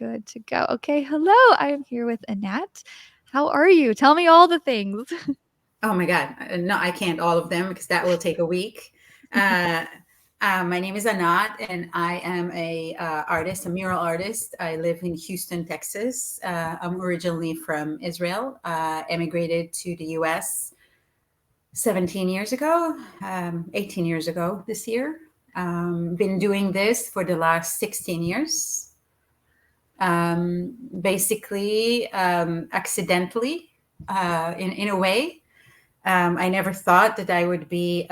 good to go. Okay, hello. I am here with Anat. How are you? Tell me all the things. Oh my God. No, I can't all of them because that will take a week. Uh, my name is Anat, and I am a artist, a mural artist. I live in Houston, Texas. I'm originally from Israel. Emigrated to the U.S. 17 years ago, 18 years ago this year. Been doing this for the last 16 years. Basically, accidentally, in a way. I never thought that I would be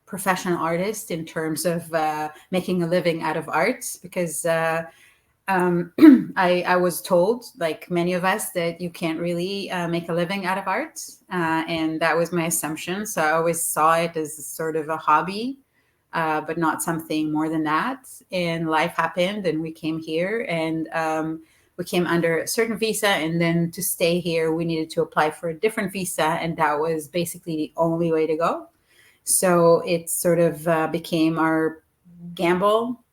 professional artist in terms of making a living out of art because um, I was told, like many of us, that you can't really make a living out of art. And that was my assumption. So I always saw it as sort of a hobby, but not something more than that. And life happened, and we came here, and we came under a certain visa. And then to stay here, we needed to apply for a different visa. And that was basically the only way to go. So it sort of became our gamble,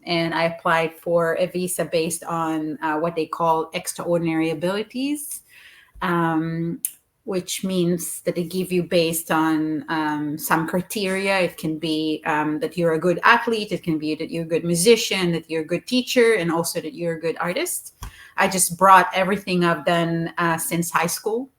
and I applied for a visa based on what they call extraordinary abilities, um, which means that they give you based on some criteria. It can be that you're a good athlete, it can be that you're a good musician, that you're a good teacher, and also that you're a good artist. I just brought everything I've done since high school,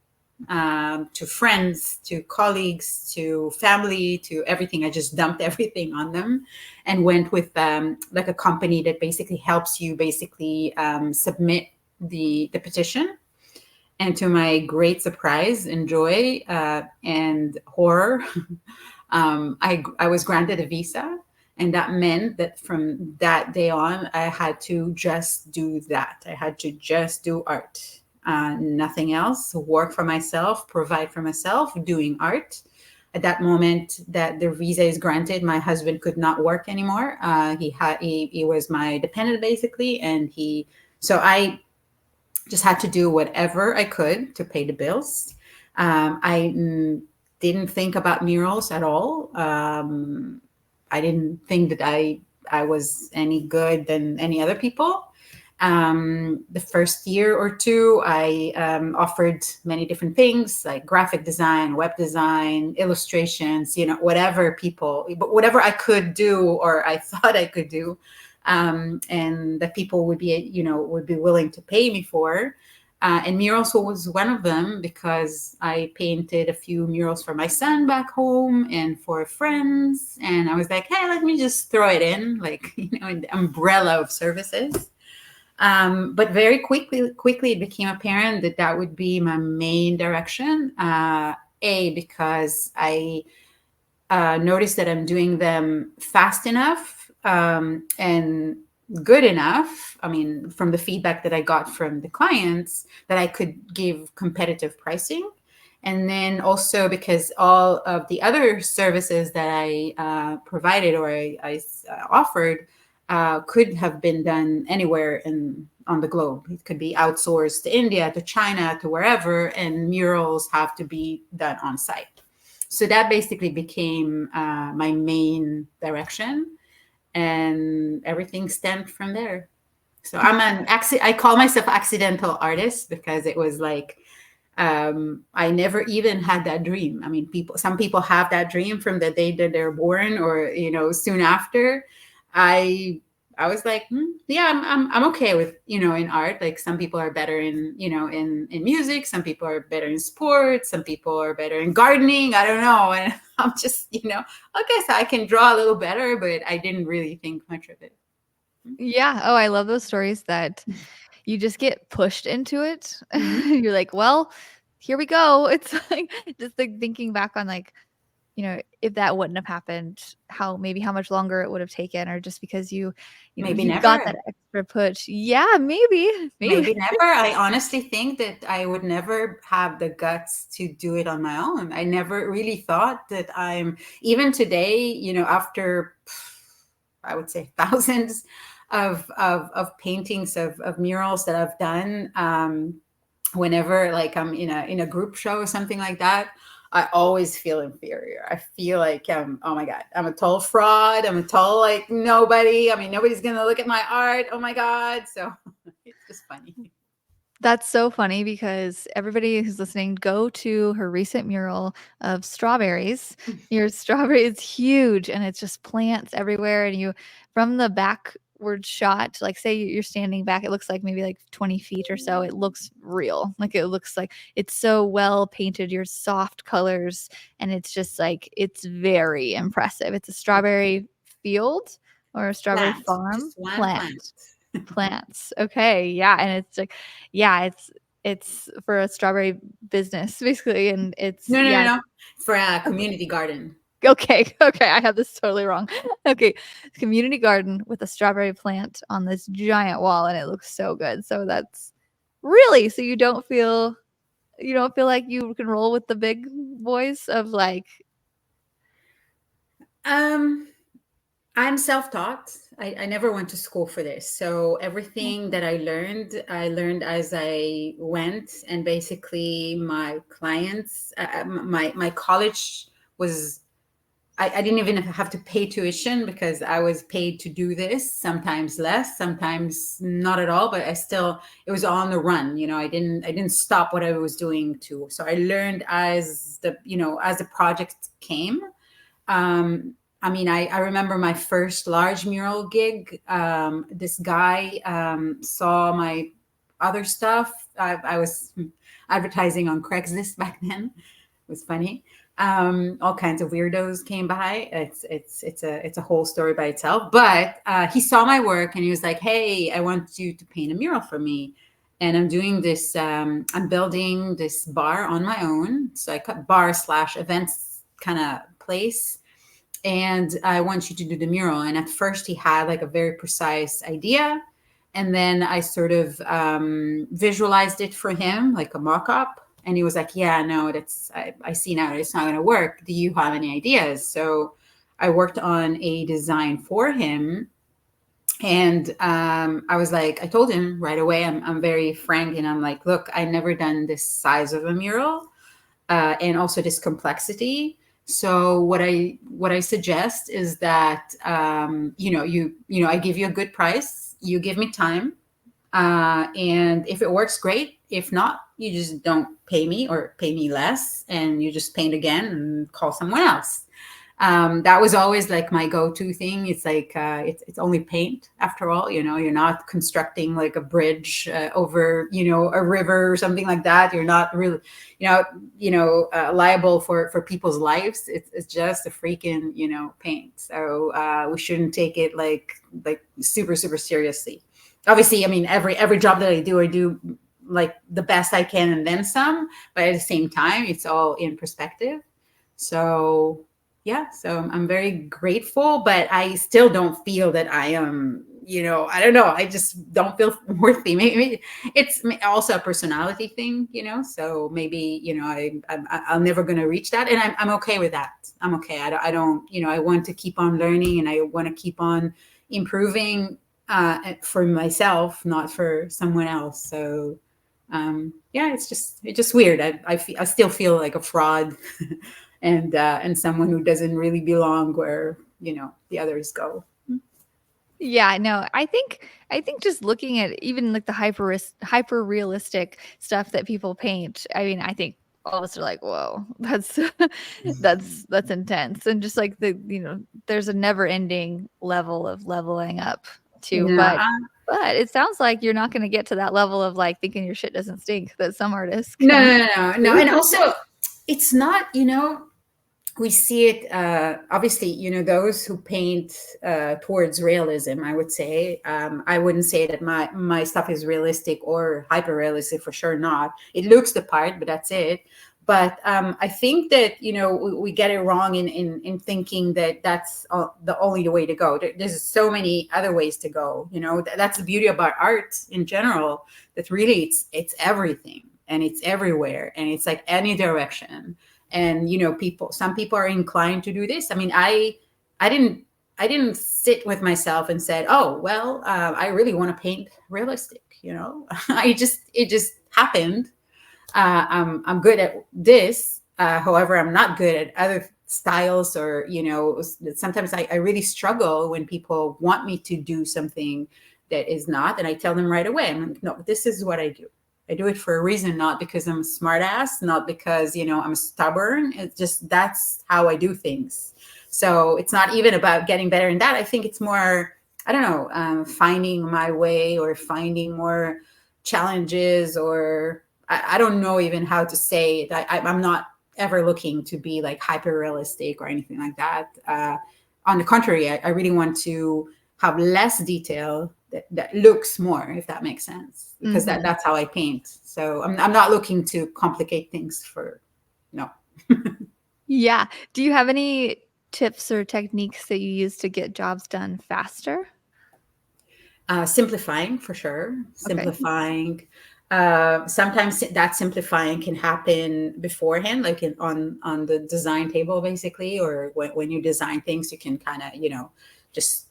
to friends, to colleagues, to family, to everything. I just dumped everything on them and went with like a company that basically helps you basically submit the petition. And to my great surprise and joy and horror, I was granted a visa. And that meant that from that day on, I had to just do that. I had to just do art, nothing else, work for myself, provide for myself, doing art. At that moment that the visa is granted, my husband could not work anymore. He was my dependent basically, and so I just had to do whatever I could to pay the bills. I didn't think about murals at all. I didn't think that I was any good than any other people. The first year or two, I offered many different things like graphic design, web design, illustrations, whatever I could do or I thought I could do, and that people would be willing to pay me for. And murals was one of them because I painted a few murals for my son back home and for friends. And I was like, hey, let me just throw it in, like, in the umbrella of services. But very quickly, it became apparent that that would be my main direction. Because I noticed that I'm doing them fast enough and good enough. I mean, from the feedback that I got from the clients, that I could give competitive pricing. And then also because all of the other services that I provided or I offered could have been done anywhere on the globe. It could be outsourced to India, to China, to wherever, and murals have to be done on site. So that basically became my main direction, and everything stemmed from there. So I call myself accidental artist because it was like I never even had that dream. I mean, some people have that dream from the day that they're born, or soon after. I I was like, yeah, I'm okay with in art. Like some people are better in in music, some people are better in sports, some people are better in gardening. I don't know, and I'm just okay, so I can draw a little better, but I didn't really think much of it. Yeah. Oh, I love those stories that you just get pushed into it. Mm-hmm. You're like, well, here we go. It's like just like thinking back on like, if that wouldn't have happened, how much longer it would have taken, or just because Maybe you got that never. extra push. Yeah, maybe. Maybe. Maybe never. I honestly think that I would never have the guts to do it on my own. I never really thought that even today, after I would say thousands of paintings of murals that I've done, whenever like I'm in a group show or something like that, I always feel inferior. I feel like oh my god, I'm a total fraud. I'm a total like nobody. I mean, nobody's gonna look at my art. Oh my god. So it's just funny. That's so funny because everybody who's listening, go to her recent mural of strawberries. Your strawberry is huge and it's just plants everywhere. And you, from the backward shot, like say you're standing back, it looks like maybe like 20 feet or so. It looks real. Like it looks like it's so well painted, your soft colors. And it's just like, it's very impressive. It's a strawberry field or a strawberry Plant, farm just one plant. plant. Plants. Okay, yeah, and it's like yeah, it's for a strawberry business basically, and it's No, no, no, yeah. no. For a community garden. Okay, okay, I have this totally wrong. Okay, community garden with a strawberry plant on this giant wall, and it looks so good. So that's really so you don't feel like you can roll with the big boys of like Um, I'm self-taught. I never went to school for this. So everything that I learned as I went. And basically, my clients, my college was. I didn't even have to pay tuition because I was paid to do this. Sometimes less, sometimes not at all. But I still, it was on the run. I didn't stop what I was doing too. So I learned as the project came. I mean, I remember my first large mural gig. This guy saw my other stuff. I was advertising on Craigslist back then. It was funny. All kinds of weirdos came by. It's a whole story by itself. But he saw my work and he was like, "Hey, I want you to paint a mural for me." And I'm doing this. I'm building this bar on my own. So I cut bar slash events kind of place, and I want you to do the mural. And at first, he had like a very precise idea. And then I sort of visualized it for him, like a mock up. And he was like, "Yeah, no, I see now it's not going to work. Do you have any ideas?" So I worked on a design for him. And I was like, I told him right away, I'm very frank. And I'm like, "Look, I never done this size of a mural, and also this complexity. So what I suggest is that I give you a good price, you give me time, and if it works, great. If not, you just don't pay me or pay me less, and you just paint again and call someone else." That was always like my go-to thing. It's like it's only paint after all. You're not constructing like a bridge over a river or something like that. You're not really liable for people's lives. It's just a freaking paint. So we shouldn't take it like super super seriously. Obviously, I mean every job that I do like the best I can and then some. But at the same time, it's all in perspective. So yeah, so I'm very grateful, but I still don't feel that I am, I don't know, I just don't feel worthy. Maybe it's also a personality thing, so maybe I'm never going to reach that, and I'm okay with that. I'm okay. I don't I want to keep on learning, and I want to keep on improving for myself, not for someone else. So yeah, it's just weird. I still feel like a fraud, and someone who doesn't really belong where the others go. yeah, no, I think just looking at even like the hyper realistic stuff that people paint, I mean, I think all of us are like, whoa, that's that's intense. And just like there's a never ending level of leveling up too. No, But it sounds like you're not gonna get to that level of like thinking your shit doesn't stink that some artists no, can no, no, no, no. do. And also, it's not. We see it obviously. Those who paint towards realism. I would say. I wouldn't say that my stuff is realistic or hyper realistic, for sure not. It looks the part, but that's it. But I think that we get it wrong in thinking that that's the only way to go. There's so many other ways to go. That's the beauty about art in general. That really it's everything, and it's everywhere, and it's like any direction. And some people are inclined to do this. I mean, I didn't sit with myself and said, "Oh well, I really want to paint realistic." It just happened. I'm good at this. However, I'm not good at other styles, or sometimes I really struggle when people want me to do something that is not, and I tell them right away, I'm like, no, this is what I do. I do it for a reason, not because I'm a smartass, not because I'm stubborn. It's just that's how I do things. So it's not even about getting better in that. I think it's more, I don't know, finding my way, or finding more challenges, or I don't know even how to say it. I'm not ever looking to be like hyper realistic or anything like that. On the contrary, I really want to have less detail that looks more, if that makes sense, because Mhm. that's how I paint. So I'm not looking to complicate things for, no. Yeah. Do you have any tips or techniques that you use to get jobs done faster? Simplifying, for sure. Okay. Simplifying. Sometimes that simplifying can happen beforehand, like on the design table, basically, or when you design things, you can kind of just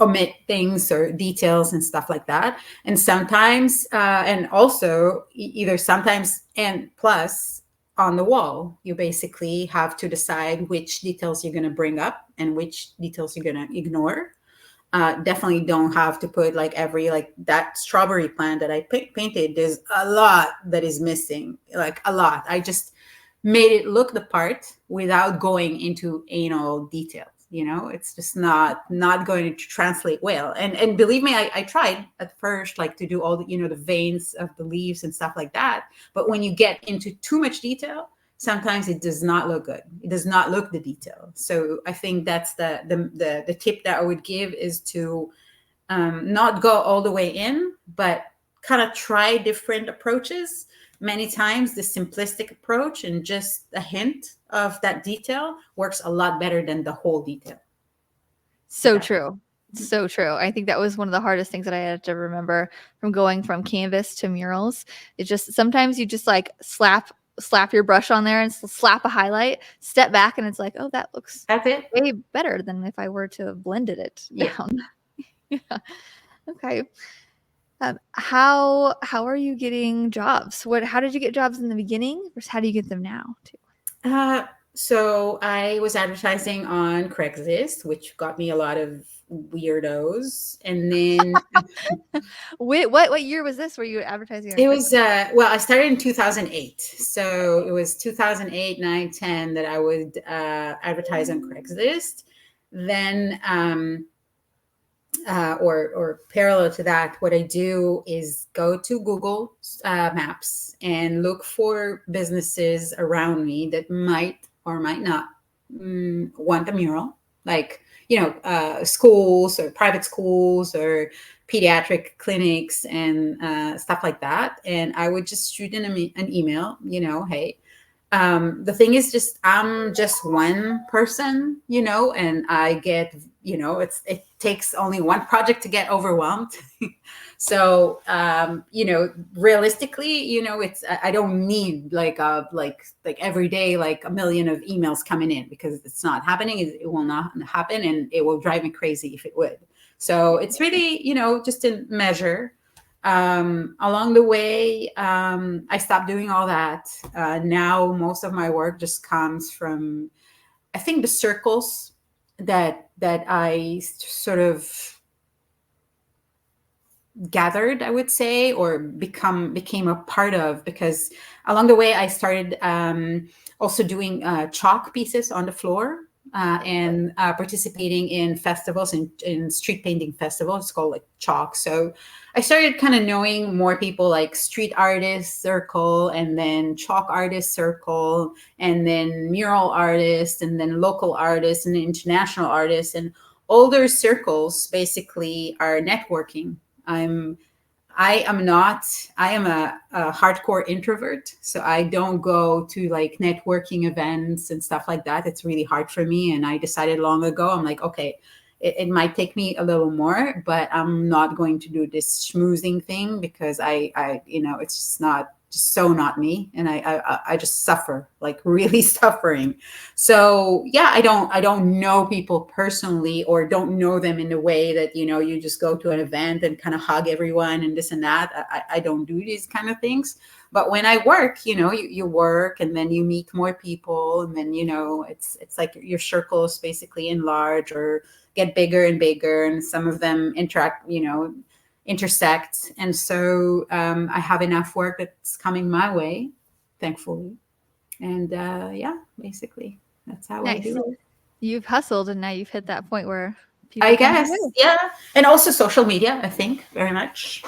omit things or details and stuff like that. And sometimes, and also either sometimes and plus, on the wall, you basically have to decide which details you're going to bring up and which details you're going to ignore. Definitely don't have to put like every, like that strawberry plant that I painted, there's a lot that is missing, like a lot. I just made it look the part without going into anal details. It's just not going to translate well. And believe me, I tried at first, like, to do all the veins of the leaves and stuff like that. But when you get into too much detail, sometimes it does not look good. It does not look the detail. So I think that's the tip that I would give, is to not go all the way in, but kind of try different approaches. Many times the simplistic approach and just a hint of that detail works a lot better than the whole detail. So true. So true. I think that was one of the hardest things that I had to remember from going from canvas to murals. It's just sometimes you just like slap your brush on there and slap a highlight, step back, and it's like, oh, that looks That's it. way better than if I were to have blended it Yeah. down. Yeah. Okay. How are you getting jobs? How did you get jobs in the beginning versus how do you get them now too? Uh, so I was advertising on Craigslist, which got me a lot of weirdos. And then Wait, what year was this? Were you advertising on it was, Craigslist? well, I started in 2008. So it was 2008, 9, 10 that I would advertise on Craigslist. Then, or parallel to that, what I do is go to Google Maps and look for businesses around me that might or might not want a mural, like schools or private schools or pediatric clinics and stuff like that. And I would just shoot an email, hey, the thing is, just I'm just one person, and I get, it takes only one project to get overwhelmed. So realistically, it's, I don't need like every day like a million of emails coming in, because it's not happening. It will not happen, and it will drive me crazy if it would. So it's really, just a measure. Along the way, I stopped doing all that. Now most of my work just comes from, I think, the circles that I sort of gathered, I would say, or became a part of, because along the way I started also doing chalk pieces on the floor, and participating in festivals, in street painting festivals. It's called like chalk. So I started kind of knowing more people, like street artist circle, and then chalk artist circle, and then mural artists, and then local artists, and international artists. And all those circles basically are networking. I'm I am not, I am a hardcore introvert. So I don't go to like networking events and stuff like that. It's really hard for me. And I decided long ago, I'm like, okay, it might take me a little more, but I'm not going to do this schmoozing thing, because it's just not, just so not me, and I just suffer, like really suffering. So yeah, I don't know people personally, or don't know them in a way that, you just go to an event and kind of hug everyone and this and that. I don't do these kind of things. But when I work, you work, and then you meet more people, and then it's like your circles basically enlarge or get bigger and bigger, and some of them intersect. And so I have enough work that's coming my way, thankfully. And yeah, basically, that's how I Nice. do it. You've hustled and now you've hit that point where people I come to guess, you. yeah. And also social media, I think, very much.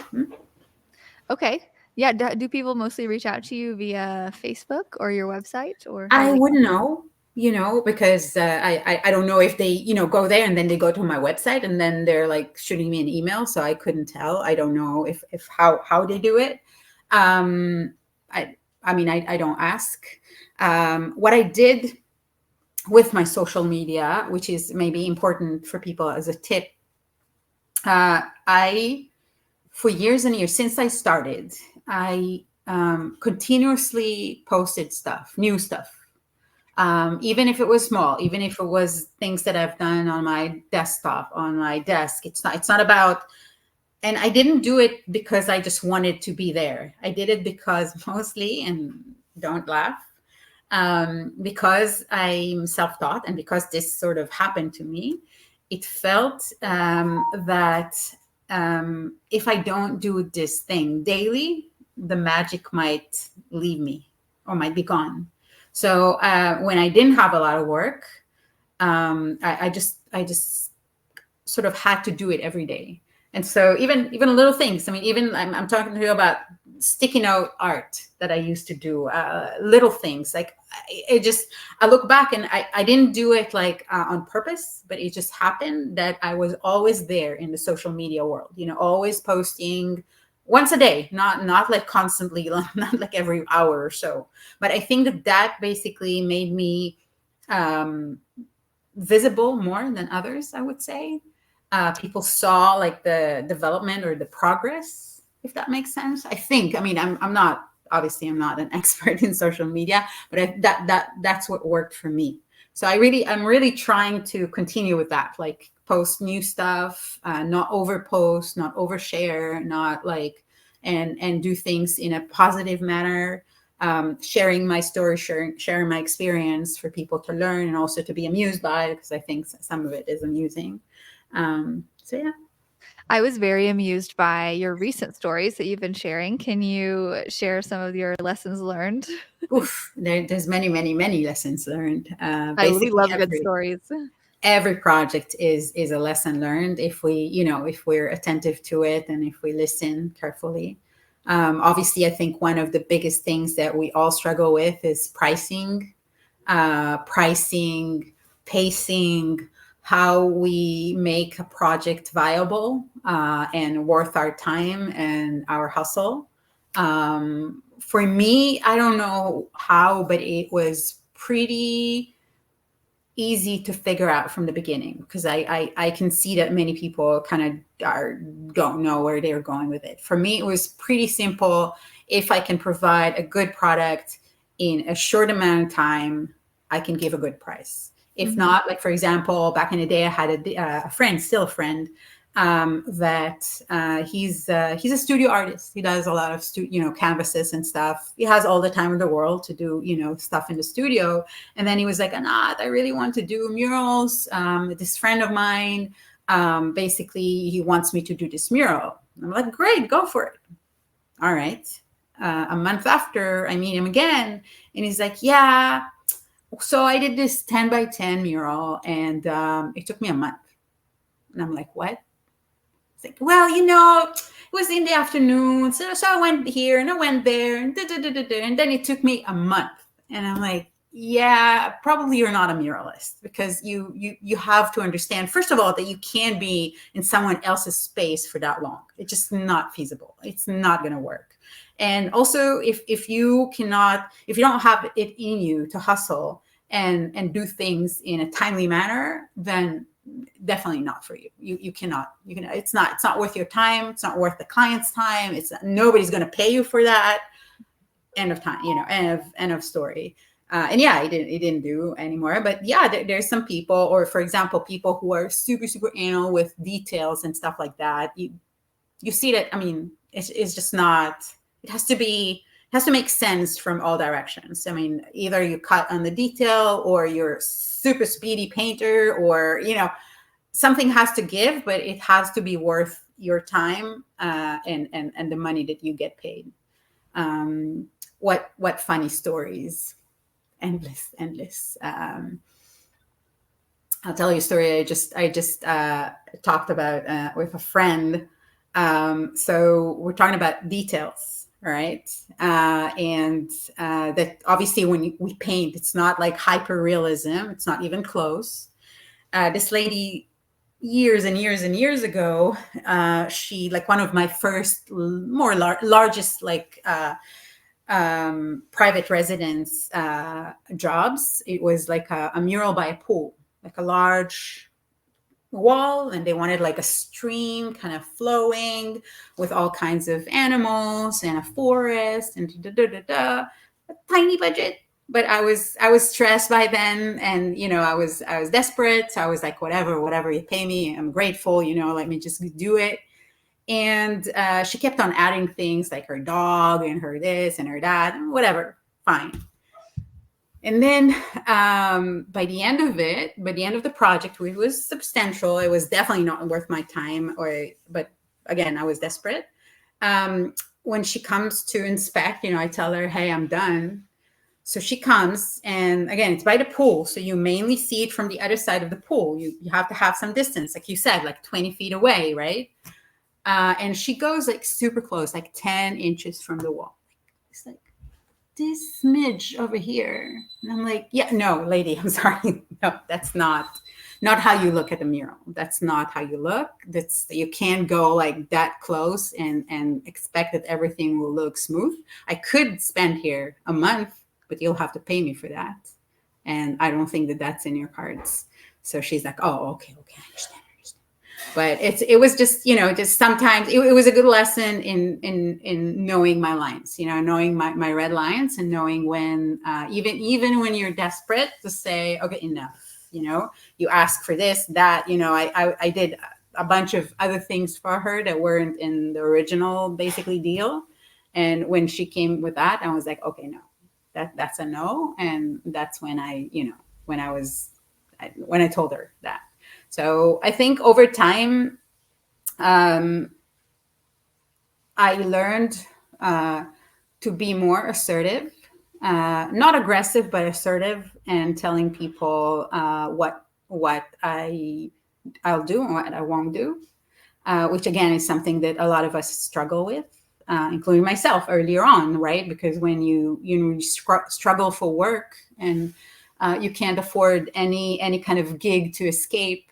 Okay. Yeah. Do people mostly reach out to you via Facebook or your website, or how do I they wouldn't contact? know, because I don't know if they, go there and then they go to my website and then they're like shooting me an email. So I couldn't tell. I don't know if how they do it. Um, I mean, I don't ask. What I did with my social media, which is maybe important for people as a tip, I, for years and years since I started, I continuously posted stuff, new stuff, even if it was small, even if it was things that I've done on my desktop, on my desk. It's not about, and I didn't do it because I just wanted to be there. I did it because mostly, and don't laugh, because I'm self-taught, and because this sort of happened to me, it felt that if I don't do this thing daily, the magic might leave me or might be gone. So when I didn't have a lot of work, I just sort of had to do it every day. And so even little things. I mean, even I'm talking to you about sticky note art that I used to do. Little things like it just. I look back and I didn't do it like on purpose, but it just happened that I was always there in the social media world. Always posting once a day, not like constantly, not like every hour or so. But I think that basically made me um, visible more than others, I would say. People saw like the development or the progress, if that makes sense. I think. I mean, I'm not, obviously I'm not an expert in social media, but that's what worked for me. So I'm really trying to continue with that, like post new stuff, not over post, not overshare, not like, and do things in a positive manner, sharing my story, sharing my experience for people to learn and also to be amused by, because I think some of it is amusing. So yeah. I was very amused by your recent stories that you've been sharing. Can you share some of your lessons learned? Oof, there's many, many, many lessons learned. We Basically, love good stories. every project is a lesson learned if if we're attentive to it and if we listen carefully. Obviously, I think one of the biggest things that we all struggle with is pricing, pacing, how we make a project viable and worth our time and our hustle. For me, I don't know how, but it was pretty easy to figure out from the beginning, because I can see that many people kind of don't know where they're going with it. For me, it was pretty simple. If I can provide a good product in a short amount of time, I can give a good price. If Mhm. not, like for example, back in the day, I had a friend, still a friend, that he's a studio artist. He does a lot of canvases and stuff. He has all the time in the world to do stuff in the studio. And then he was like, Anat, I really want to do murals. This friend of mine, basically, he wants me to do this mural. I'm like, great, go for it. All right. A month after, I meet him again, and he's like, yeah. So I did this 10 by 10 mural, and it took me a month. And I'm like, what? It's like, well, it was in the afternoon. So I went here and I went there and and then it took me a month. And I'm like, yeah, probably you're not a muralist, because you have to understand, first of all, that you can't be in someone else's space for that long. It's just not feasible. It's not going to work. And also, if you don't have it in you to hustle and do things in a timely manner, then definitely not for you. You cannot. It's not worth your time. It's not worth the client's time. Nobody's going to pay you for that. end of time, end of story. And yeah, it didn't do anymore. But yeah, there's some people, or for example, people who are super, super anal with details and stuff like that. You see that, I mean, it's just not, it has to be, it has to make sense from all directions. I mean, either you cut on the detail, or you're super speedy painter, or, something has to give, but it has to be worth your time, and the money that you get paid. What funny stories? Endless. I'll tell you a story. I just talked about with a friend. So we're talking about details, right? And that obviously when we paint, it's not like hyper realism. It's not even close. This lady, years and years and years ago, she, like, one of my first more largest, like, private residence jobs. It was like a mural by a pool, like a large wall, and they wanted like a stream kind of flowing with all kinds of animals and a forest and a tiny budget. But I was stressed by then, and I was desperate. So I was like, whatever you pay me, I'm grateful. Let me just do it. And she kept on adding things like her dog and her this and her that, and whatever, fine. And then by the end of the project, which was substantial, it was definitely not worth my time. But again, I was desperate. When she comes to inspect, I tell her, hey, I'm done. So she comes, and again, it's by the pool, so you mainly see it from the other side of the pool. You have to have some distance, like you said, like 20 feet away, right? And she goes like super close, like 10 inches from the wall. It's like this smidge over here. And I'm like, yeah, no, lady, I'm sorry. No, that's not how you look at a mural. That's not how you look. You can't go like that close and expect that everything will look smooth. I could spend here a month, but you'll have to pay me for that. And I don't think that that's in your cards. So she's like, oh, okay, I understand. But it was just, just sometimes it was a good lesson in knowing my lines, knowing my red lines, and knowing when, even when you're desperate, to say, okay, enough. You ask for this, that. I did a bunch of other things for her that weren't in the original basically deal, and when she came with that, I was like, okay, no, that's a no. And that's when when I told her that. So I think over time, I learned to be more assertive, not aggressive, but assertive, and telling people what I'll do and what I won't do, which again is something that a lot of us struggle with, including myself earlier on, right? Because when you struggle for work, and you can't afford any kind of gig to escape,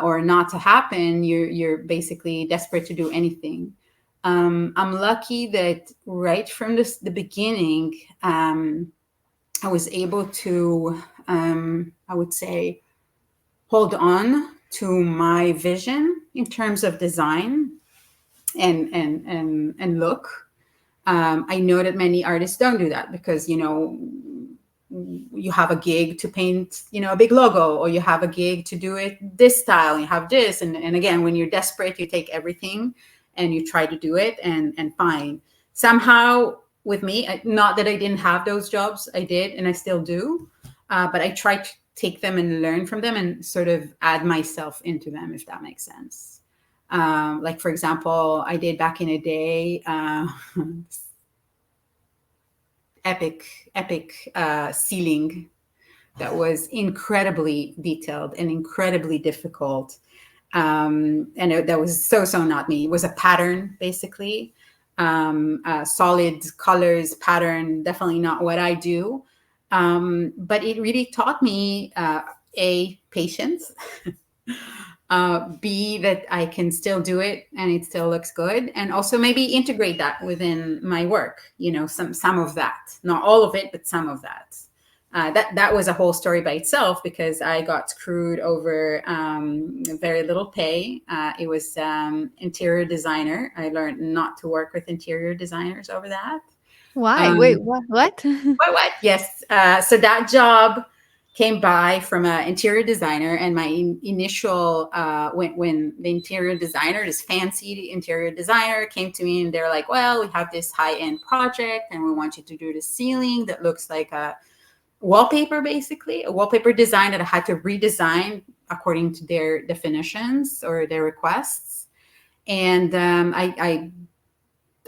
or not to happen, you're basically desperate to do anything. I'm lucky that right from the beginning, I was able to, I would say, hold on to my vision in terms of design and look. I know that many artists don't do that because, you have a gig to paint, a big logo, or you have a gig to do it this style, you have this. And again, when you're desperate, you take everything and you try to do it, and fine. Somehow with me, not that I didn't have those jobs, I did, and I still do. But I try to take them and learn from them and sort of add myself into them, if that makes sense. Like, for example, I did back in a day, epic ceiling that was incredibly detailed and incredibly difficult. That was so not me. It was a pattern, basically. Solid colors pattern, definitely not what I do. But it really taught me, A, patience, B, that I can still do it and it still looks good, and also maybe integrate that within my work. Some of that, not all of it, but some of that. That was a whole story by itself, because I got screwed over very little pay. It was interior designer. I learned not to work with interior designers over that. Why? Wait, what? What? Yes. So that job came by from an interior designer, and my initial when the interior designer, this fancy interior designer, came to me, and they're like, "Well, we have this high end project, and we want you to do the ceiling that looks like a wallpaper, basically a wallpaper design that I had to redesign according to their definitions or their requests." And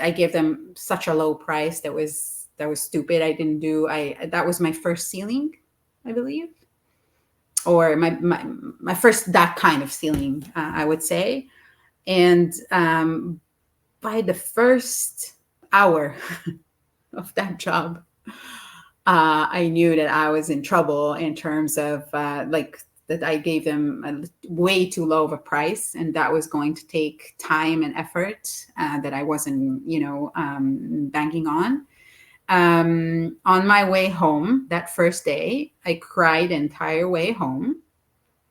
I gave them such a low price that was stupid. I didn't do I that was my first ceiling, I believe, or my first that kind of ceiling, I would say. And by the first hour of that job, I knew that I was in trouble in terms of like that I gave them a way too low of a price, and that was going to take time and effort that I wasn't, banking on. On my way home that first day, I cried the entire way home,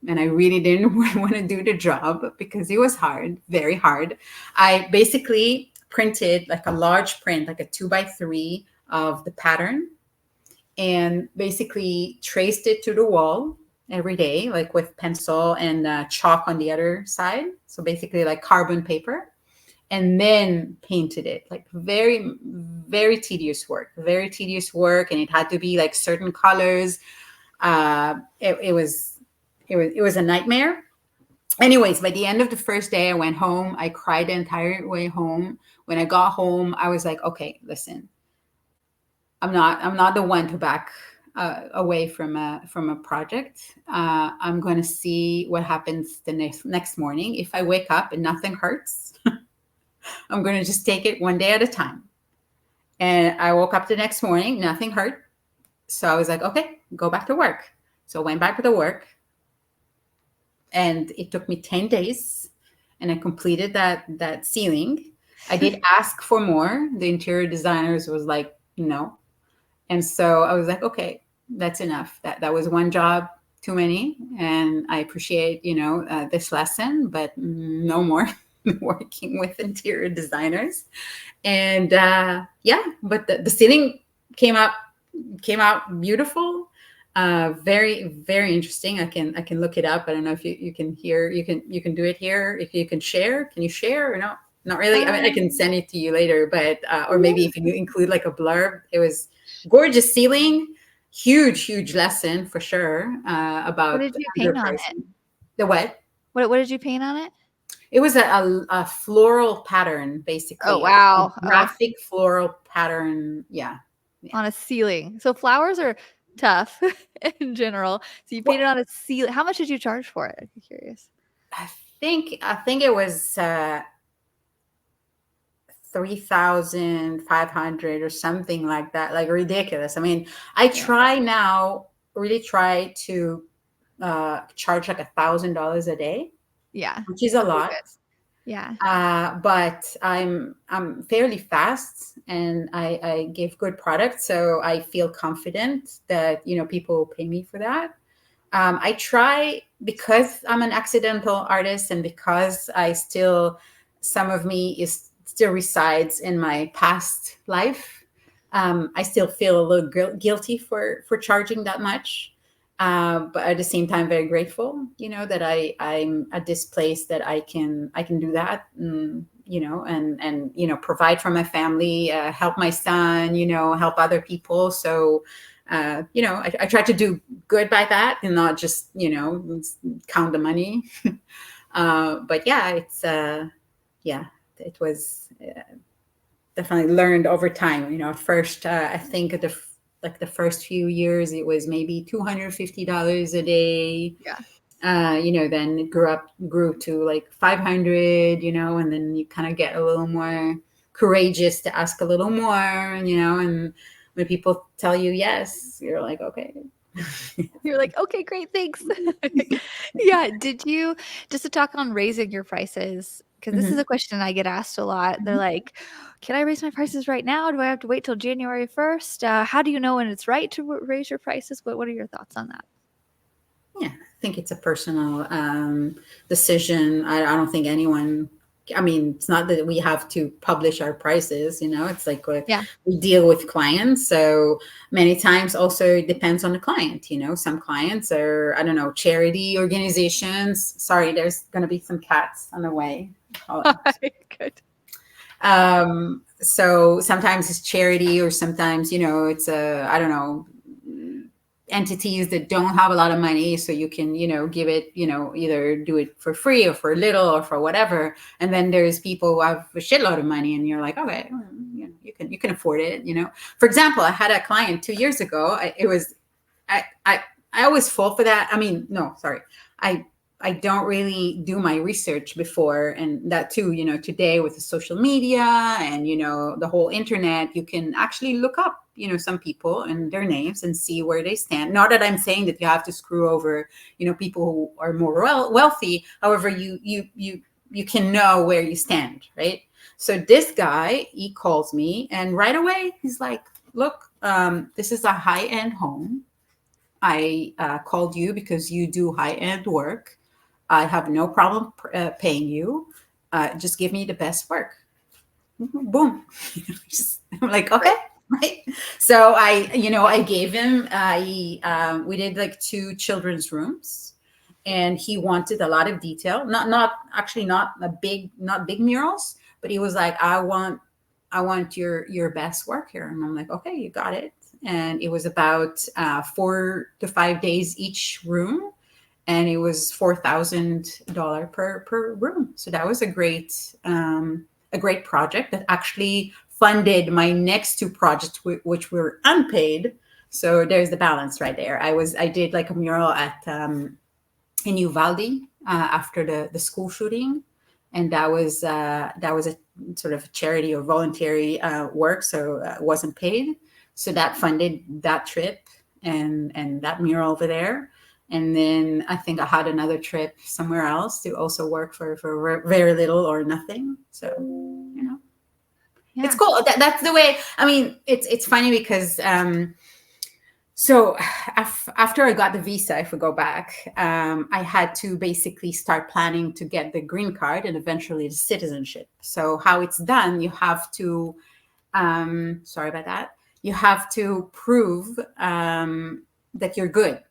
and I really didn't want to do the job because it was hard, very hard. I basically printed like a large print, like a 2x3 of the pattern, and basically traced it to the wall every day, like with pencil and chalk on the other side. So basically, like carbon paper, and then painted it. Like very, very tedious work, very tedious work, and it had to be like certain colors. It was a nightmare. Anyways, by the end of the first day, I went home. I cried the entire way home. When I got home, I was like, okay, listen, I'm not the one to back away from a project. I'm going to see what happens the next morning. If I wake up and nothing hurts, I'm going to just take it one day at a time. And I woke up the next morning, nothing hurt. So I was like, okay, go back to work. So I went back to work, and it took me 10 days, and I completed that ceiling. I did ask for more. The interior designers was like, no. And so I was like, okay, that's enough. That was one job too many, and I appreciate this lesson, but no more working with interior designers. And yeah, but the ceiling came out came out beautiful. Very, very interesting. I can look it up. I don't know if you can hear. You can do it here. If you can share, can you share or no? Not really. I mean, I Um, can send it to you later, but or maybe if you include like a blurb. It was gorgeous ceiling, huge, huge lesson for sure what about did you paint on it? underpricing. The what? What did you paint on it? It was a floral pattern, Oh, basically a wow. graphic floral pattern. Yeah, yeah. On a ceiling. So flowers are tough in general. So you painted Well, on a ceiling. How much did you charge for it? I'm curious. I think it was 3,500 or something like that, like ridiculous. I mean, I Yeah. try now, really try to charge like $1,000 a day, Yeah. which is a Pretty lot. good. Yeah. But I'm fairly fast, and I give good products, so I feel confident that people will pay me for that. I try, because I'm an accidental artist, and because some of me is still resides in my past life. I still feel a little guilty for charging that much, but at the same time, very grateful. That I'm at this place that I can do that. And provide for my family, help my son, help other people. So I try to do good by that, and not just count the money. But yeah, yeah, it was definitely learned over time. At first, I think like the first few years, it was maybe $250 a day. Yeah. Then it grew to like 500. And then you kind of get a little more courageous to ask a little more. And when people tell you yes, you're like, okay. You're like, okay, great, thanks. Yeah. Did you, just to talk on raising your prices, because this is Mhm. a question I get asked a lot. They're Mhm. like, can I raise my prices right now? Do I have to wait till January 1st? How do you know when it's right to raise your prices? What are your thoughts on that? Yeah, I think it's a personal decision. I don't think anyone I mean, it's not that we have to publish our prices, it's like Yeah. we deal with clients. So many times also it depends on the client. Some clients are, I don't know, charity organizations. Sorry, there's going to be some cats on the way. Good. So sometimes it's charity, or sometimes, it's I don't know, entities that don't have a lot of money, so you can give it, either do it for free or for little or for whatever. And then there's people who have a shitload of money, and you're like, okay, well, you can afford it. For example, I had a client 2 years ago. I always fall for that. I mean, no, sorry. I don't really do my research before, and that too, today with the social media and, the whole internet, you can actually look up, some people and their names and see where they stand. Not that I'm saying that you have to screw over, people who are more wealthy. However, you can know where you stand, right? So this guy, he calls me, and right away he's like, look, this is a high-end home. I called you because you do high-end work. I have no problem paying you. Just give me the best work. Boom. I'm like, okay, right. So I gave him. We did like 2 children's rooms, and he wanted a lot of detail. Not actually not big murals, but he was like, I want your best work here. And I'm like, okay, you got it. And it was about 4 to 5 days each room, and it was $4,000 per room. So that was a great project that actually funded my next 2 projects, which were unpaid. So there's the balance right there. I did like a mural at in Uvalde after the school shooting, and that was a sort of charity or voluntary work, so it wasn't paid. So that funded that trip and that mural over there. And then I think I had another trip somewhere else to also work for very little or nothing. So it's Yeah. cool. That's the way. I mean, it's funny because so after I got the visa, if we go back, I had to basically start planning to get the green card and eventually the citizenship. So how it's done, you have to, sorry about that, you have to prove that you're good.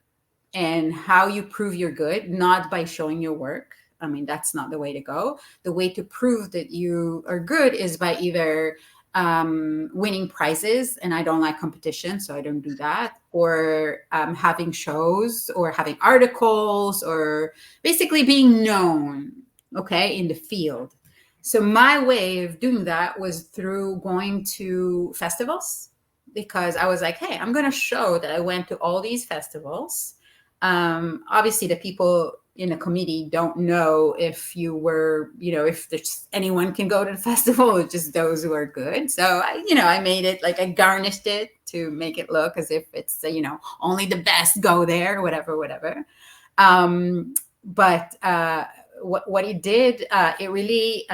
And how you prove you're good, not by showing your work. I mean, that's not the way to go. The way to prove that you are good is by either winning prizes, and I don't like competition, so I don't do that, or having shows or having articles, or basically being known, okay, in the field. So my way of doing that was through going to festivals, because I was like, hey, I'm going to show that I went to all these festivals. Obviously, the people in the committee don't know if you were, if there's anyone can go to the festival, or just those who are good. So I made it like, I garnished it to make it look as if it's, only the best go there, whatever. But what it did, it really,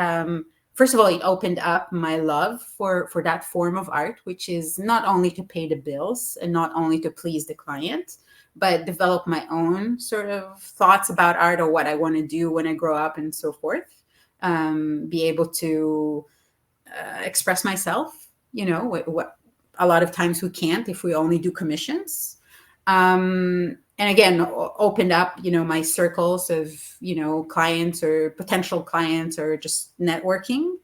first of all, it opened up my love for that form of art, which is not only to pay the bills and not only to please the client, but develop my own sort of thoughts about art, or what I want to do when I grow up and so forth. Be able to express myself, what a lot of times we can't if we only do commissions. And again, opened up, my circles of, clients or potential clients, or just networking.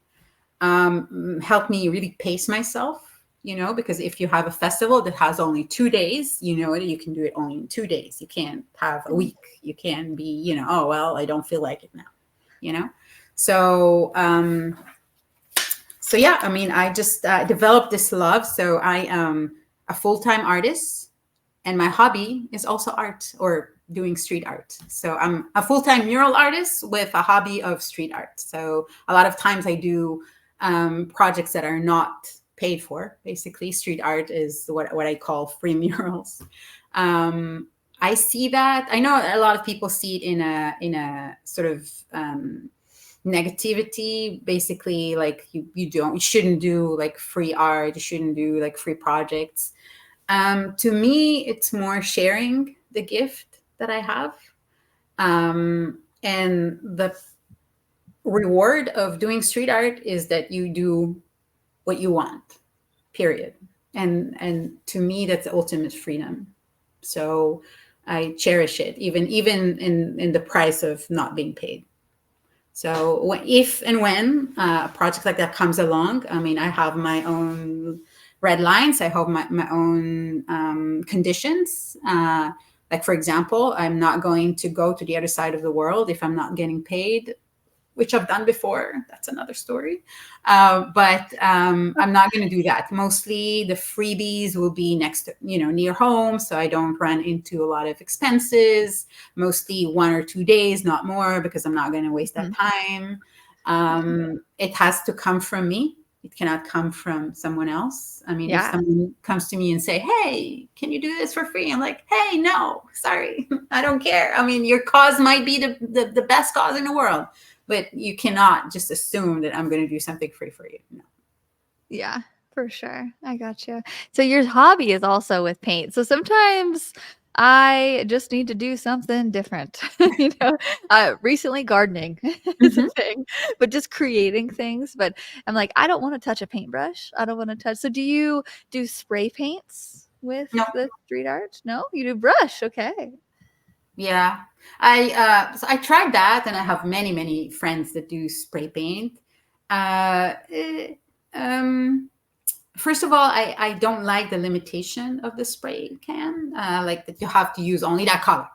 Helped me really pace myself, because if you have a festival that has only 2 days, you can do it only in 2 days. You can't have a week. You can be, oh, well, I don't feel like it now, So, so yeah, I mean, I just developed this love. So I am a full-time artist, and my hobby is also art, or doing street art. So I'm a full-time mural artist with a hobby of street art. So a lot of times I do projects that are not paid for. Basically, street art is what I call free murals. I see that. I know a lot of people see it in a sort of negativity, basically, like you shouldn't do like free art, you shouldn't do like free projects. To me, it's more sharing the gift that I have. And reward of doing street art is that you do what you want, period. And to me, that's the ultimate freedom. So I cherish it, even in the price of not being paid. So if and when a project like that comes along, I mean, I have my own red lines. I have my own conditions. Like, for example, I'm not going to go to the other side of the world if I'm not getting paid, which I've done before. That's another story. But I'm not going to do that. Mostly the freebies will be next to, near home. So I don't run into a lot of expenses, mostly 1 or 2 days, not more, because I'm not going to waste that Mhm. time. Yeah. It has to come from me. It cannot come from someone else. I mean, if Yeah. someone comes to me and say, "Hey, can you do this for free?" I'm like, "Hey, no, sorry, I don't care." I mean, your cause might be the best cause in the world, but you cannot just assume that I'm going to do something free for you. No. Yeah, for sure. I got you. So your hobby is also with paint. So sometimes I just need to do something different. Recently gardening is a Mm-hmm. thing, but just creating things. But I'm like, I don't want to touch a paintbrush. I don't want to touch. So do you do spray paints with No. the street art? No, you do brush. Okay. Yeah. I tried that, and I have many friends that do spray paint. Uh, eh, um, First of all, I don't like the limitation of the spray can, like that you have to use only that color,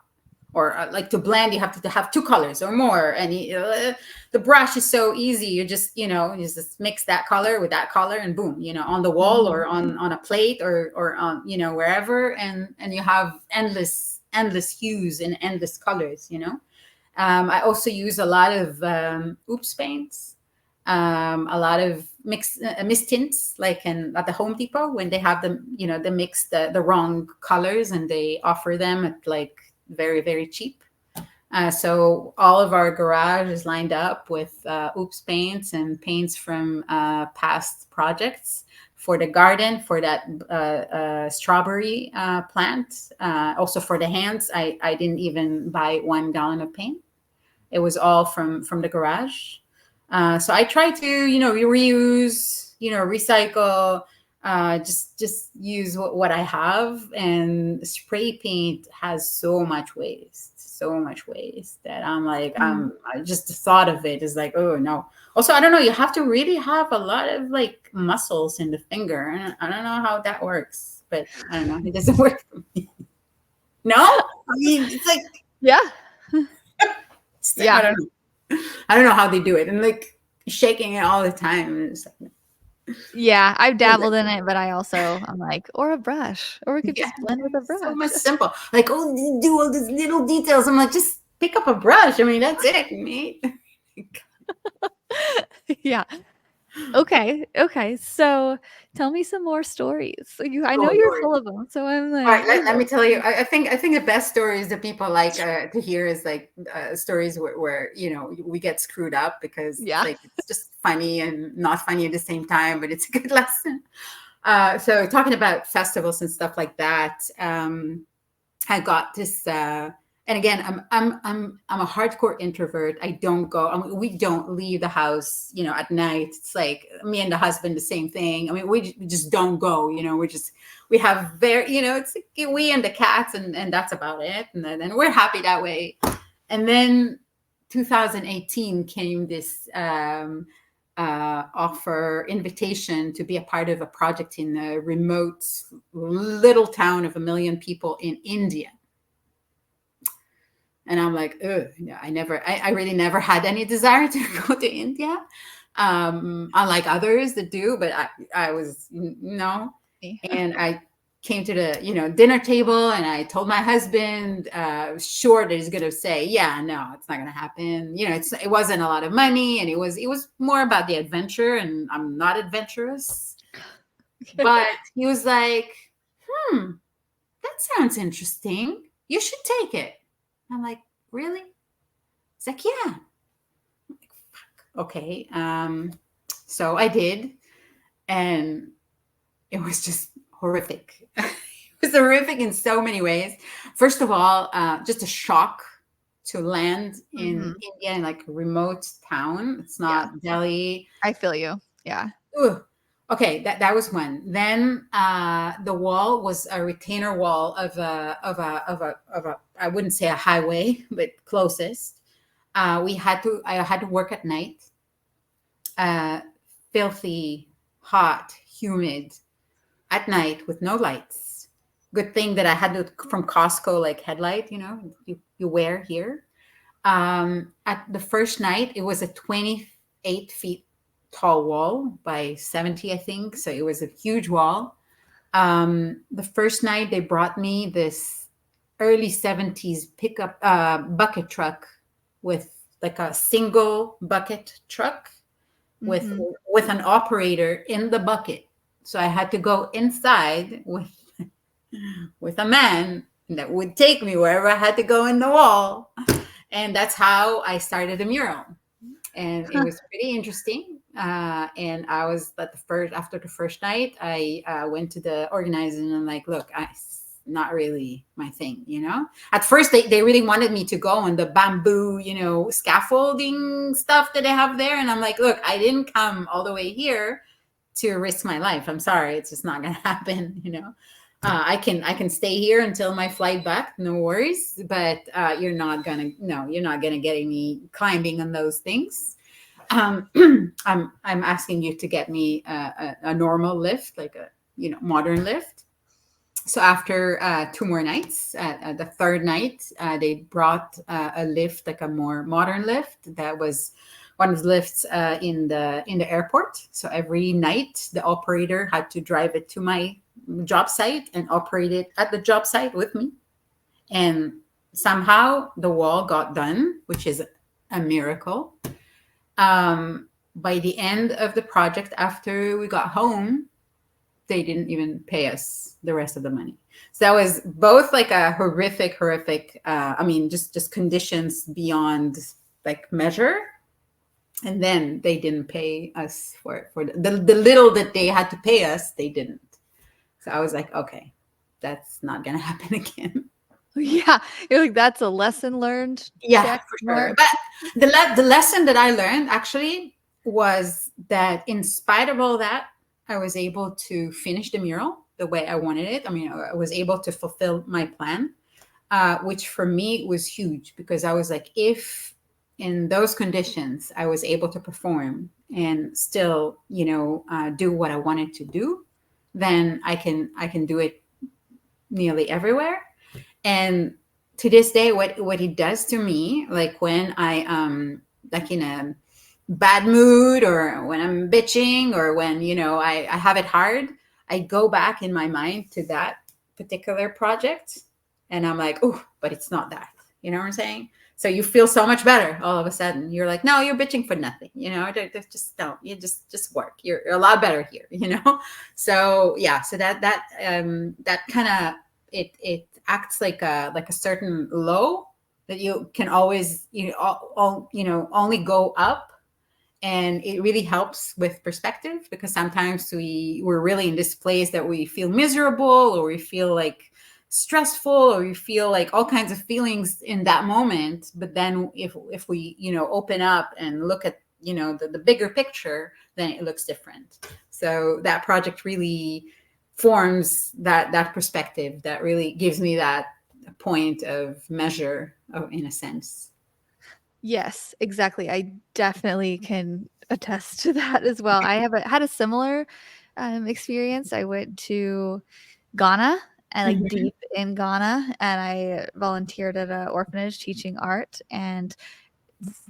or like to blend you have to have two colors or more, and the brush is so easy. You just you just mix that color with that color, and boom, on the wall or Mhm. on a plate, or on wherever, and you have endless hues and endless colors. I also use a lot of oops paints, a lot of mist tints, like at the Home Depot when they have them, they mix the wrong colors and they offer them at like very cheap. So all of our garage is lined up with oops paints and paints from past projects for the garden, for that strawberry plant, also for the hands. I didn't even buy 1 gallon of paint. It was all from the garage. So I try to reuse, recycle, just use what I have. And spray paint has so much waste that I'm like, Mm. I just the thought of it is like, oh no. Also, I don't know. You have to really have a lot of like muscles in the finger. I don't know how that works, but I don't know. It doesn't work for me. No, I mean it's like Yeah. I Yeah. don't know. I don't know how they do it, and like shaking it all the time. And it's like, Yeah, I've dabbled in it, but I'm like, or a brush, or we could yeah, just blend with a so much brush. simple. Like, oh, do all these little details. I'm like, just pick up a brush. I mean, that's it, mate. Yeah. Okay, okay, so tell me some more stories. So I know Oh you're Lord. full of them, so I'm All right, like, let me tell you. I think the best stories that people like to hear is like stories where we get screwed up because it's yeah. like it's just funny and not funny at the same time, but it's a good lesson. So talking about festivals and stuff like that, I got this. And again, I'm a hardcore introvert. I don't go. I mean, we don't leave the house, at night. It's like me and the husband, the same thing. I mean, we just don't go. We have very, it's like we and the cats, and that's about it. And then we're happy that way. And then 2018 came this offer invitation to be a part of a project in a remote little town of 1 million people in India. And I'm like, ugh, no, I really never had any desire to go to India, unlike others that do, but I was no. And I came to the dinner table, and I told my husband, sure that he's gonna say, yeah, no, it's not gonna happen. It wasn't a lot of money, and it was more about the adventure, and I'm not adventurous. But he was like, hmm, that sounds interesting. You should take it. I'm like, really? He's like, yeah. Okay. So I did, and it was just horrific. It was horrific in so many ways. First of all, just a shock to land in Mhm. India in like a remote town. It's Yeah, not Delhi. I feel you. Yeah. Ugh. Okay, that was one. Then the wall was a retainer wall of a I wouldn't say a highway, but closest. I had to work at night, uh, filthy, hot, humid, at night with no lights. Good thing that I had the from Costco like headlight, you wear here. At the first night, it was a 28 feet tall wall by 70, I think. So it was a huge wall. The first night, they brought me this early 70s pickup bucket truck with like a single bucket truck with Mhm. with an operator in the bucket. So I had to go inside with a man that would take me wherever I had to go in the wall. And that's how I started a mural. And it was pretty interesting. And I was at the first after the first night, I went to the organizer and I'm like, look, it's not really my thing, At first, they really wanted me to go on the bamboo, scaffolding stuff that they have there, and I'm like, look, I didn't come all the way here to risk my life. I'm sorry, it's just not gonna happen. I can stay here until my flight back, no worries. But you're not gonna get any climbing on those things. Um, I'm asking you to get me a normal lift, like a modern lift. So after 2 more nights, the third night, they brought a lift, like a more modern lift. That was one of the lifts in the airport. So every night, the operator had to drive it to my job site and operate it at the job site with me. And somehow the wall got done, which is a miracle. By the end of the project, after we got home, they didn't even pay us the rest of the money. So that was both like a horrific. I mean, just conditions beyond like measure. And then they didn't pay us for it. For the little that they had to pay us, they didn't. So I was like, okay, that's not gonna happen again. Yeah, you're like, "That's a lesson learned, Yeah, check for sure. mark." But the lesson that I learned actually was that in spite of all that, I was able to finish the mural the way I wanted it. I mean, I was able to fulfill my plan, which for me was huge because I was like, if in those conditions I was able to perform and still, do what I wanted to do, then I can do it nearly everywhere. And to this day, what he does to me, like when I like in a bad mood or when I'm bitching or when I have it hard, I go back in my mind to that particular project and I'm like, oh, but it's not that. You know what I'm saying? So you feel so much better all of a sudden. You're like, no, you're bitching for nothing. Just don't. You just work. You're a lot better here. So yeah, so that kind of it acts like a certain low that you can always only go up, and it really helps with perspective because sometimes we're really in this place that we feel miserable or we feel like stressful or we feel like all kinds of feelings in that moment. But then if we open up and look at the bigger picture, then it looks different. So that project really forms that perspective that really gives me that point of measure in a sense. Yes, exactly. I definitely can attest to that as well. I have had a similar, experience. I went to Ghana and, like, Mhm. deep in Ghana, and I volunteered at a orphanage teaching art, and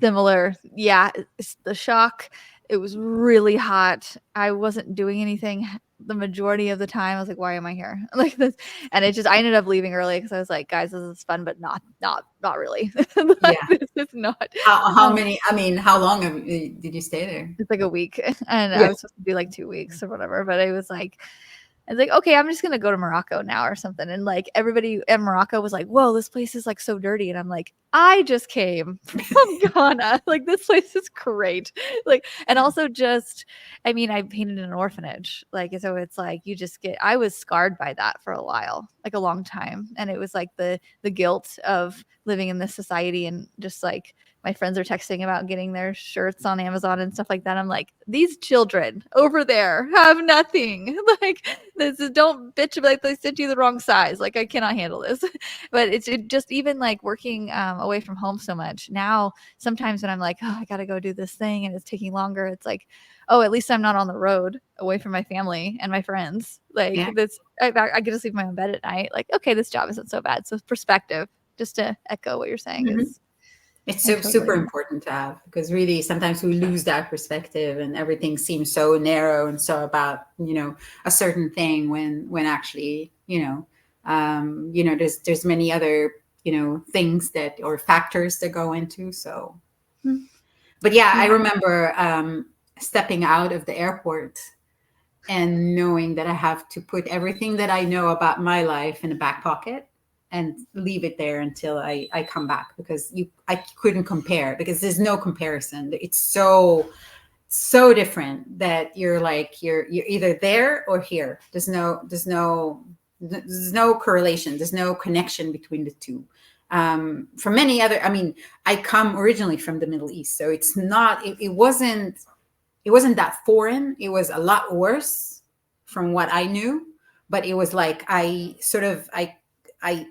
similar. Yeah, it's the shock. It was really hot. I wasn't doing anything the majority of the time. I was like, "Why am I here?" Like this, and I ended up leaving early because I was like, "Guys, this is fun, but not really. Like, Yeah. this is not." How Um, many? I mean, how long did you stay there? it's like a week, and I Yeah. was supposed to do like 2 weeks or whatever, but it was like It's like, okay, I'm just gonna go to Morocco now or something. And like everybody in Morocco was like, whoa, this place is like so dirty. And I'm like, I just came from Ghana. Like this place is great. Like, and also just, I mean, I painted in an orphanage. Like, so it's like you just get, I was scarred by that for a while, like a long time. And it was like the guilt of living in this society and just like my friends are texting about getting their shirts on Amazon and stuff like that. I'm like, these children over there have nothing. Like, this is, don't bitch like they sent you the wrong size. Like, I cannot handle this. But it just even like working away from home so much now. Sometimes when I'm like, oh, I gotta go do this thing and it's taking longer, it's like, oh, at least I'm not on the road away from my family and my friends. Like Yeah. this, I get to sleep in my own bed at night. Like, okay, this job isn't so bad. So perspective, just to echo what you're saying, Mhm. is It's I so totally super agree. important to have, because really sometimes we lose that perspective and everything seems so narrow and so about, a certain thing when actually, there's many other, things that or factors that go into. So, Mm. but yeah, I Yeah. remember stepping out of the airport and knowing that I have to put everything that I know about my life in a back pocket and leave it there until I come back, because I couldn't compare, because there's no comparison. It's so different that you're like you're either there or here. There's no correlation. There's no connection between the two. For many other, I mean, I come originally from the Middle East, so it's not. It wasn't that foreign. It was a lot worse from what I knew, but it was like I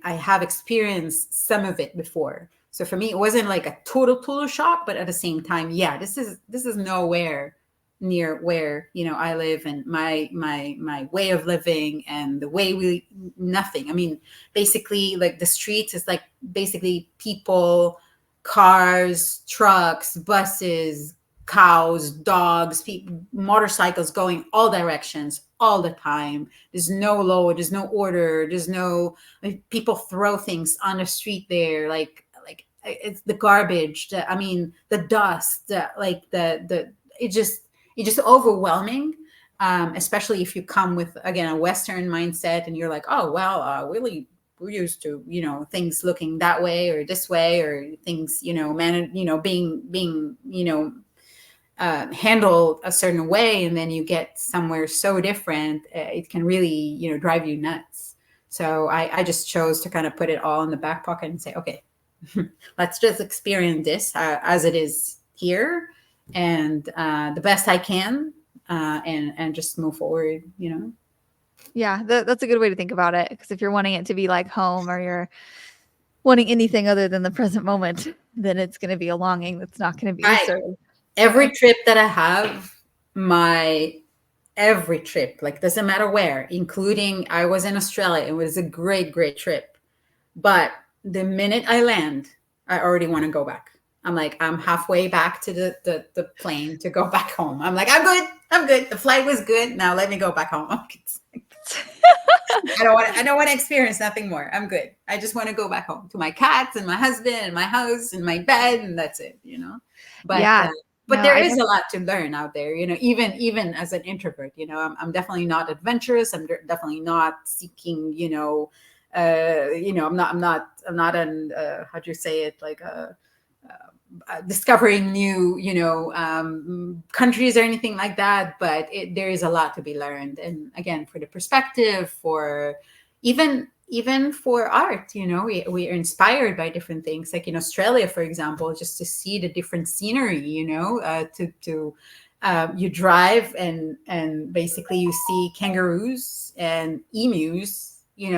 have experienced some of it before. So for me, it wasn't like a total shock, but at the same time, yeah, this is nowhere near where I live, and my way of living and the way we nothing. I mean, basically, like the streets is like basically people, cars, trucks, buses, cows, dogs, people, motorcycles going all directions all the time. There's no law, there's no order, there's no, like, people throw things on the street there, like it's the garbage. I mean, the dust, like the it's just overwhelming. Especially if you come with again a Western mindset and you're like, oh well, really we're used to things looking that way or this way, or things being handled a certain way, and then you get somewhere so different, it can really drive you nuts. So I just chose to kind of put it all in the back pocket and say, okay, let's just experience this as it is here, and the best I can, and just move forward. Yeah, that's a good way to think about it. Because if you're wanting it to be like home, or you're wanting anything other than the present moment, then it's going to be a longing that's not going to be I served. Every So, trip that I have, my every trip, like doesn't matter where, including I was in Australia. It was a great trip. But the minute I land, I already want to go back. I'm like, I'm halfway back to the plane to go back home. I'm like, I'm good. I'm good. The flight was good. Now let me go back home. I don't want to experience nothing more. I'm good. I just want to go back home to my cats and my husband and my house and my bed, and that's it. But yeah, but no, there is a lot to learn out there. Even as an introvert, I'm definitely not adventurous. I'm definitely not seeking. I'm not an how do you say it, like a discovering new countries or anything like that, but there is a lot to be learned. And again, for the perspective, for even for art, we are inspired by different things, like in Australia, for example, just to see the different scenery, to you drive and basically you see kangaroos and emus,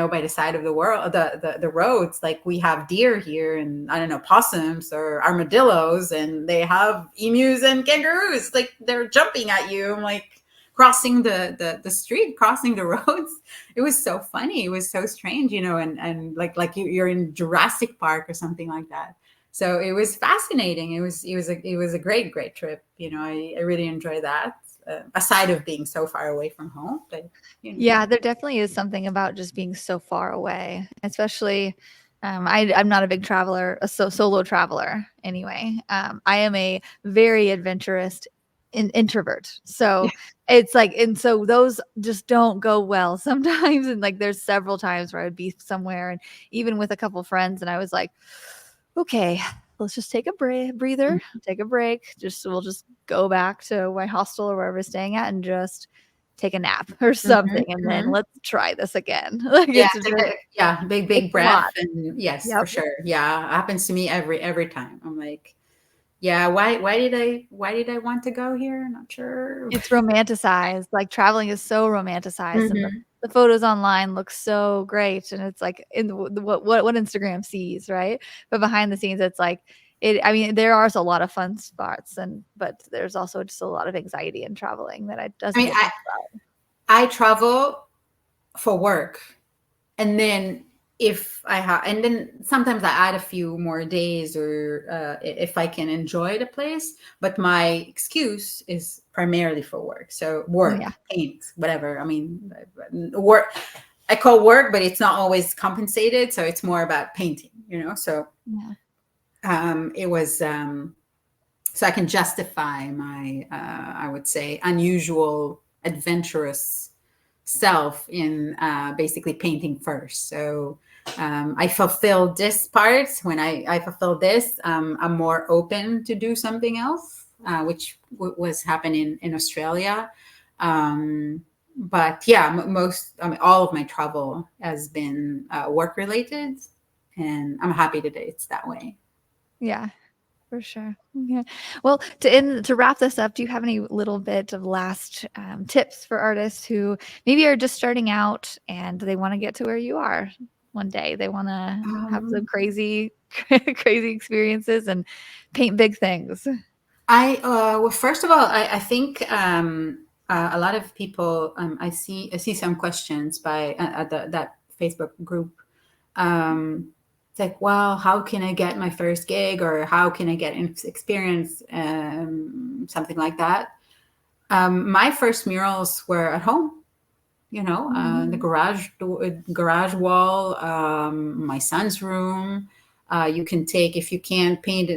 by the side of the world, the roads. Like we have deer here, and I don't know, possums or armadillos, and they have emus and kangaroos. Like they're jumping at you. I'm like crossing the street, crossing the roads. It was so funny. It was so strange, and like you're in Jurassic Park or something like that. So it was fascinating. It was a great trip. I really enjoy that. Aside of being so far away from home, but you know. yeah, there definitely is something about just being so far away, especially. I'm not a big traveler, a solo traveler anyway. I am a very adventurous introvert. So it's like, and so those just don't go well sometimes. And like, there's several times where I would be somewhere and even with a couple friends, and I was like, okay, let's just take a breather, take a break. We'll just go back to my hostel or wherever we're staying at and just take a nap or Mm-hmm, something. And then mm-hmm. let's try this again. Like Yeah, it's just, take a big it's a breath, lot. and yes, Yep. for sure. Yeah, happens to me every time. I'm like, yeah, why did I want to go here? Not sure. It's romanticized, like, traveling is so romanticized, and Hmm. the photos online look so great, and it's, like, in the what Instagram sees, right? But behind the scenes, it's, like, I mean, there are a lot of fun spots, but there's also just a lot of anxiety in traveling that I I doesn't mean, get talked about. I travel for work, and then if I have, and then sometimes I add a few more days, or if I can enjoy the place. But my excuse is primarily for work. So Oh, yeah. work, paint, whatever. I mean, work. I call work, but it's not always compensated. So it's more about painting, you know. So Yeah. it was. So I can justify my, I would say, unusual, adventurous self in basically painting first. So I fulfilled this part. When I fulfilled this, I'm more open to do something else, which was happening in Australia. But yeah, I mean, all of my travel has been work related, and I'm happy that it's that way. Yeah. For sure. Yeah. Well, to wrap this up, do you have any little bit of last tips for artists who maybe are just starting out and they want to get to where you are one day? They want to have some Um, crazy, crazy experiences and paint big things. well, first of all, I think a lot of people. I see some questions by at that Facebook group. It's like, well, how can I get my first gig, or how can I get experience, something like that. My first murals were at home. You know, the Mhm. garage wall, my son's room. You can take, if you can't paint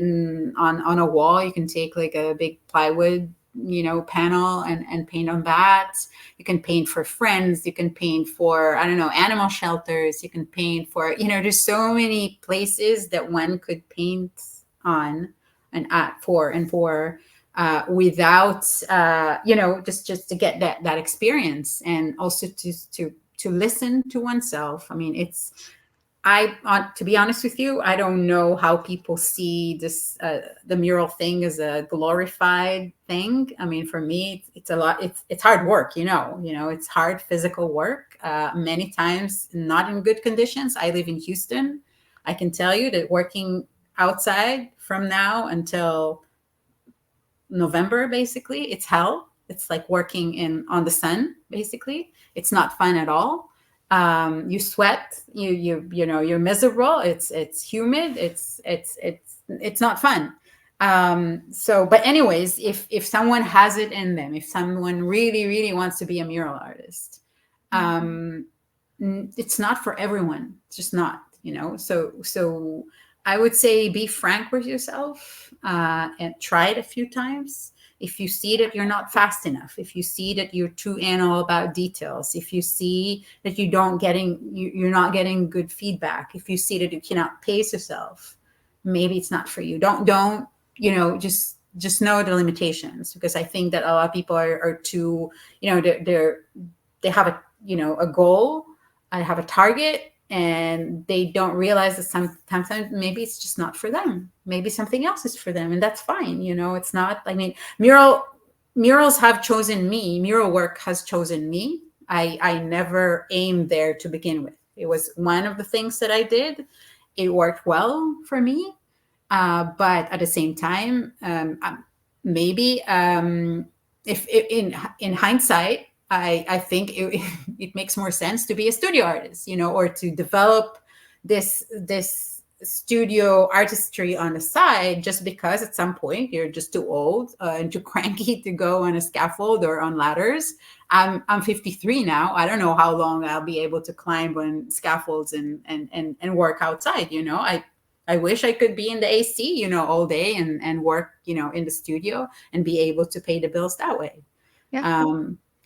on a wall, you can take like a big plywood, you know, panel, and paint on that. You can paint for friends. You can paint for, I don't know, animal shelters. You can paint for, you know, there's so many places that one could paint on and at for without you know, just to get that experience, and also to listen to oneself. I mean, it's, to be honest with you, I don't know how people see this, the mural thing as a glorified thing. I mean, for me, it's a lot. It's hard work. It's hard physical work. Many times, not in good conditions. I live in Houston. I can tell you that working outside from now until November, basically, it's hell. It's like working in on the sun, basically. It's not fun at all. You sweat, you know, you're miserable. It's humid. It's not fun. So, but anyways, if someone has it in them, if someone really wants to be a mural artist, Mhm. um, it's not for everyone. It's just not, you know. So I would say be frank with yourself, and try it a few times. If you see that you're not fast enough, if you see that you're too anal about details, if you see that you're not getting good feedback, if you see that you cannot pace yourself, maybe it's not for you. Don't you know, just know the limitations, because I think that a lot of people are too, you know, they have a, you know, a goal, I have a target, and they don't realize that sometimes maybe it's just not for them. Maybe something else is for them, and that's fine. You know, it's not. I mean, murals have chosen me. Mural work has chosen me. I never aimed there to begin with. It was one of the things that I did. It worked well for me, but at the same time, maybe, if in hindsight, I think it makes more sense to be a studio artist, you know, or to develop this studio artistry on the side, just because at some point you're just too old, and too cranky to go on a scaffold or on ladders. I'm 53 now. I don't know how long I'll be able to climb on scaffolds and work outside. You know, I wish I could be in the AC, all day and work, in the studio and be able to pay the bills that way. Yeah.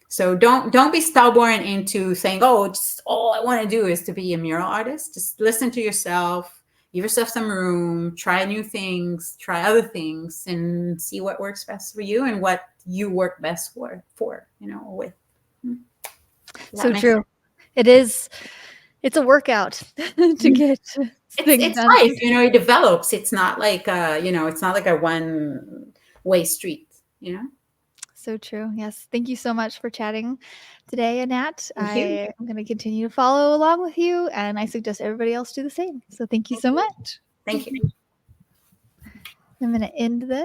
So don't be stubborn into saying, oh, just all I want to do is to be a mural artist. Just listen to yourself, give yourself some room, try new things, try other things, and see what works best for you and what you work best for with. So That makes true. sense. It is. It's a workout to get things It's done. life, it develops. It's not like it's not like a one way street. So true. Yes. Thank you so much for chatting today, Anat. Thank you. I am going to continue to follow along with you, and I suggest everybody else do the same. So thank you so much. Thank you. I'm going to end this.